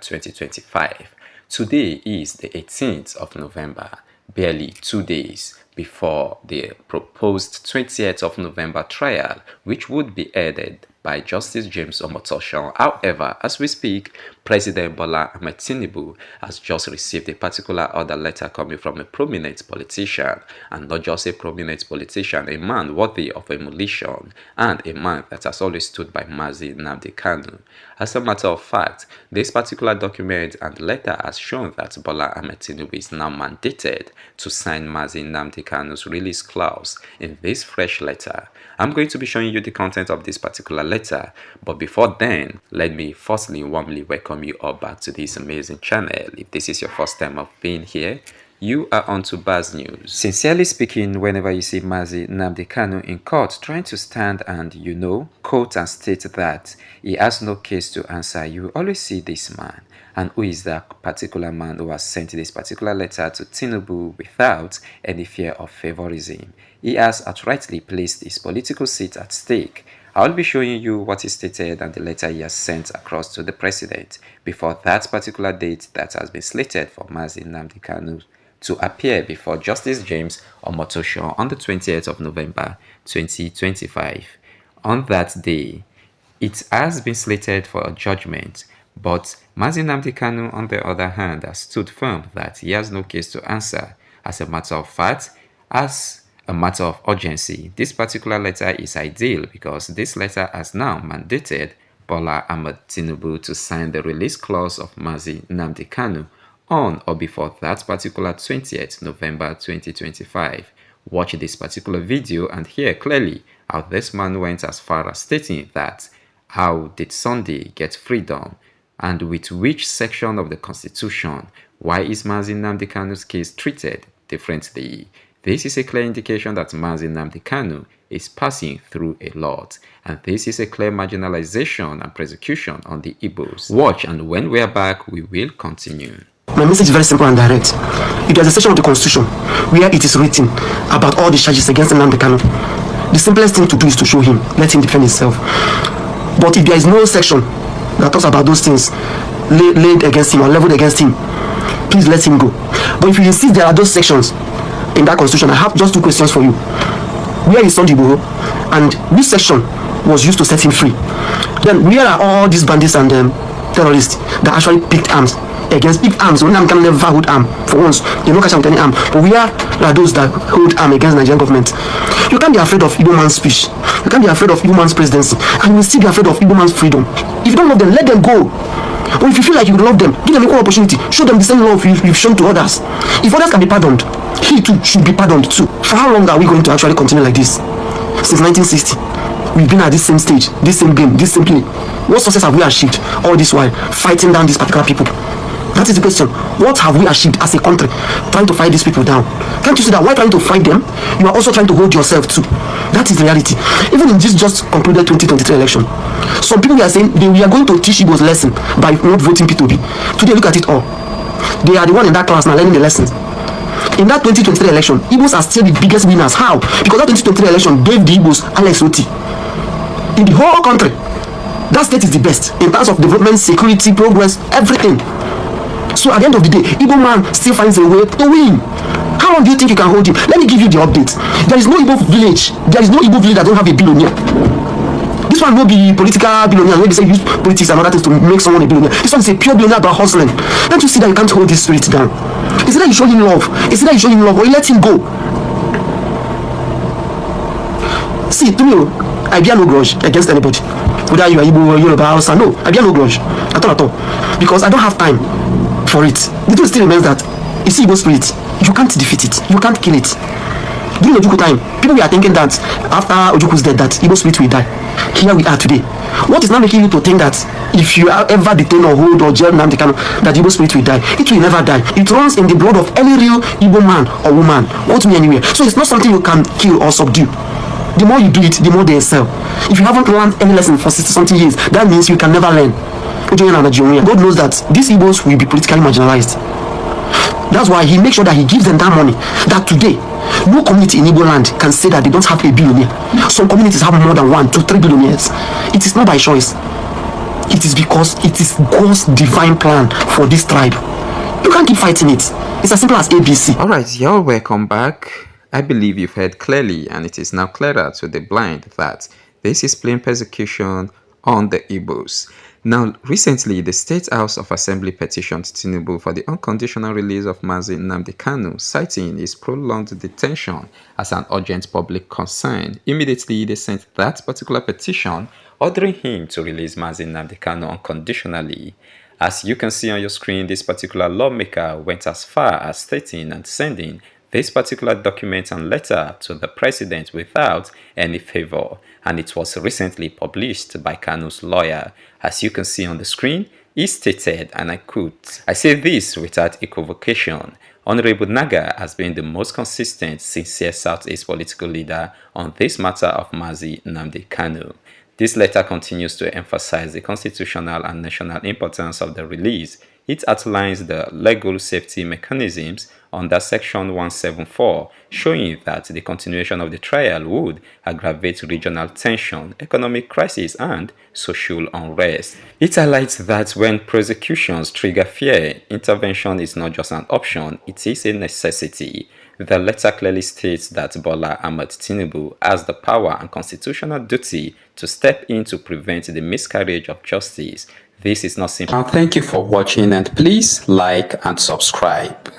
2025. Today is the 18th of November, barely 2 days before the proposed 20th of November trial, which would be headed by Justice James Omotosho. However, as we speak, President Bola Ahmed Tinubu has just received a particular order letter coming from a prominent politician, and not just a prominent politician, a man worthy of emulation and a man that has always stood by Mazi Nnamdi Kanu. As a matter of fact, this particular document and letter has shown that Bola Ahmed Tinubu is now mandated to sign Mazi Nnamdi Kanu's release clause in this fresh letter. I'm going to be showing you the content of this particular letter, but before then, let me firstly warmly welcome you all back to this amazing channel. If this is your first time of being here, you are on to Baz News. Sincerely speaking, whenever you see Mazi Nnamdi Kanu in court trying to stand and, quote and state that he has no case to answer, you always see this man. And who is that particular man who has sent this particular letter to Tinubu without any fear of favorism? He has outrightly placed his political seat at stake. I'll be showing you what he stated and the letter he has sent across to the president before that particular date that has been slated for Mazi Nnamdi Kanu to appear before Justice James Omotosho on the 20th of November 2025. On that day, it has been slated for a judgment, but Mazi Nnamdi Kanu, on the other hand, has stood firm that he has no case to answer. As a matter of fact, as a matter of urgency, this particular letter is ideal because this letter has now mandated Bola Ahmed Tinubu to sign the release clause of Mazi Nnamdi Kanu on or before that particular 20th November 2025. Watch this particular video and hear clearly how this man went as far as stating that how did Sunday get freedom and with which section of the Constitution? Why is Mazi Nnamdi Kanu's case treated differently? This is a clear indication that Mazi Nnamdi Kanu is passing through a lot, and this is a clear marginalization and persecution on the Igbos. Watch, and when we are back, we will continue. My message is very simple and direct. If there's a section of the Constitution where it is written about all the charges against Nnamdi Kanu, the simplest thing to do is to show him, let him defend himself. But if there is no section that talks about those things laid against him or leveled against him, please let him go. But if you insist there are those sections in that Constitution, I have just two questions for you. Where is Sunday Igboho, and which section was used to set him free? Then where are all these bandits and terrorists that actually picked arms against big arms? When can never hold arm for once, you don't catch them with any arm. But where are those that hold arm against the Nigerian government? You can't be afraid of Igbo man's speech. You can't be afraid of Igbo man's presidency, and you will still be afraid of Igbo man's freedom. If you don't love them, let them go. Or if you feel like you love them, give them equal opportunity. Show them the same love you've shown to others. If others can be pardoned, he too should be pardoned too. For how long are we going to actually continue like this? Since 1960, we've been at this same stage, this same game, this same play. What success have we achieved all this while fighting down these particular people? That is the question. What have we achieved as a country trying to fight these people down? Can't you see that while trying to fight them, you are also trying to hold yourself too? That is the reality. Even in this just concluded 2023 election, some people are saying we are going to teach Igbos lesson by not voting P2B. Today, look at it all. They are the one in that class now learning the lessons. In that 2023 election, Igbos are still the biggest winners. How? Because that 2023 election gave the Igbos Alex Oti. In the whole country, that state is the best in terms of development, security, progress, everything. So at the end of the day, Igbo man still finds a way to win. How long do you think you can hold him? Let me give you the update. There is no Igbo village. There is no Igbo village that don't have a billionaire. This one will be political billionaire. Maybe say use politics and other things to make someone a billionaire. This one is a pure billionaire about hustling. Don't you see that you can't hold this spirit down? Is it that you show him love? Is it that you show him love or you let him go? See, to me, I bear no grudge against anybody. Whether you are Igbo or Yoruba Hausa, no, I bear no grudge at all. Because I don't have time for it. The truth still remains that you see Igbo spirit, you can't defeat it, you can't kill it. During Ojuku time, people were thinking that after Ojuku's death that Igbo spirit will die. Here we are today. What is now making you to think that if you ever detain or hold or jail Nnamdi Kanu, that Igbo spirit will die? It will never die. It runs in the blood of any real Igbo man or woman, not me anywhere. So it's not something you can kill or subdue. The more you do it, the more they excel. If you haven't learned any lesson for 60-something years, that means you can never learn. God knows that these Igbos will be politically marginalized. That's why he makes sure that he gives them that money. That today, no community in Igbo land can say that they don't have a billionaire. Some communities have more than 1, 2, 3 billionaires. It is not by choice. it is because it is God's divine plan for this tribe. You can't keep fighting it. It's as simple as ABC. Alright, y'all, welcome back. I believe you've heard clearly, and it is now clearer to the blind that this is plain persecution on the Igbos. Now, recently, the State House of Assembly petitioned Tinubu for the unconditional release of Mazi Nnamdi Kanu, citing his prolonged detention as an urgent public concern. Immediately, they sent that particular petition ordering him to release Mazi Nnamdi Kanu unconditionally. As you can see on your screen, this particular lawmaker went as far as stating and sending this particular document and letter to the president without any favor, and it was recently published by Kanu's lawyer. As you can see on the screen, he stated, and I quote, "I say this without equivocation. Honorable Naga has been the most consistent, sincere Southeast political leader on this matter of Mazi Nnamdi Kanu. This letter continues to emphasize the constitutional and national importance of the release. It outlines the legal safety mechanisms under Section 174, showing that the continuation of the trial would aggravate regional tension, economic crisis, and social unrest. It highlights that when prosecutions trigger fear, intervention is not just an option, it is a necessity. The letter clearly states that Bola Ahmed Tinubu has the power and constitutional duty to step in to prevent the miscarriage of justice. This is not simple." Thank you for watching, and please like and subscribe.